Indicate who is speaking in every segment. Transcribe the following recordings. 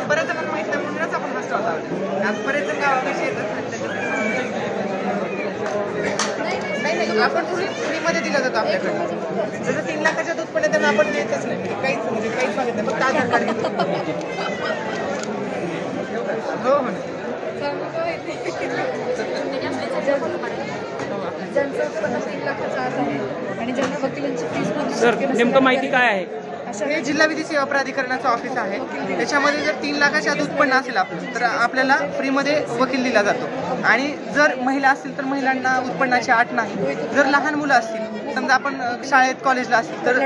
Speaker 1: बऱ्याच जणांना माहित नाही म्हणूनच आपण हा स्टॉल लावला. आज बरेच जण गावाकडे येतात. नाही आपण फ्रीमध्ये दिला जातो आपल्याकडे. जसं 3 लाखाच्या दूध पण त्यांना आपण देतच नाही, काहीच मागित नाही, फक्त आधार कार्ड घेतो. हो हो
Speaker 2: ज्यांचं उत्पन्न 3 लाखाचं आत आहे आणि ज्यांना वकिलांची फीस
Speaker 3: सर नेमकं माहिती काय आहे?
Speaker 1: हे जिल्हा विधी सेवा प्राधिकरणाचं ऑफिस आहे. त्याच्यामध्ये जर 3 लाखाच्या आत उत्पन्न असेल आपलं तर आपल्याला फ्रीमध्ये वकील दिला जातो. आणि जर महिला असतील तर महिलांना उत्पन्नाची अट नाही. जर लहान मुलं असतील, समजा आपण शाळेत कॉलेजला असतील तर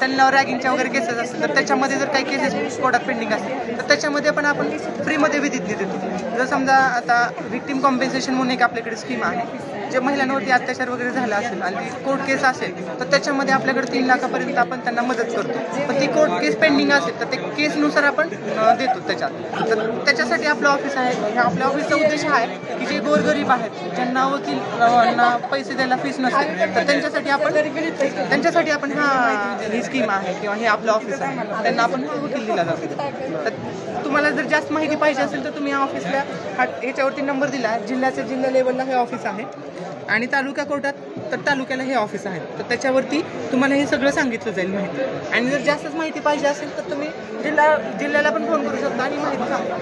Speaker 1: त्यांना रॅगिंगच्या वगैरे केसेस असतील तर त्याच्यामध्ये जर काही केसेस कोर्टात पेंडिंग असतील तर त्याच्यामध्ये पण आपण फ्रीमध्ये विधीत देतो. जर समजा आता व्हिक्टिम कॉम्पेन्सेशन म्हणून एक आपल्याकडे स्कीम आहे, जे महिलांवरती अत्याचार वगैरे झाला असेल आणि ती कोर्ट केस असेल तर त्याच्यामध्ये आपल्याकडे 3 लाखापर्यंत आपण त्यांना मदत करतो. पण ती कोर्ट केस पेंडिंग असेल तर ते केसनुसार आपण देतो त्याच्यात. तर त्याच्यासाठी आपलं ऑफिस आहे. ह्या आपल्या ऑफिसचा उद्देश हा आहे की जे गोरगरीब आहेत, ज्यांना वकीलांना पैसे द्यायला फीस नसते, तर त्यांच्यासाठी आपण ही स्कीम आहे किंवा हे आपलं ऑफिस आहे. त्यांना आपण हा वकील दिला जातो. तर तुम्हाला जर जास्त माहिती पाहिजे असेल तर तुम्ही या ऑफिसला ह्याच्यावरती नंबर दिला आहे. जिल्हा लेवलला हे ऑफिस आहे आणि तालुका कोर्टात तर तालुक्याला हे ऑफिस आहे. तर त्याच्यावरती तुम्हाला हे सगळं सांगितलं जाईल माहिती. आणि जर जास्तच माहिती पाहिजे असेल तर तुम्ही जिल्ह्याला पण फोन करू शकता आणि माहिती सांगा.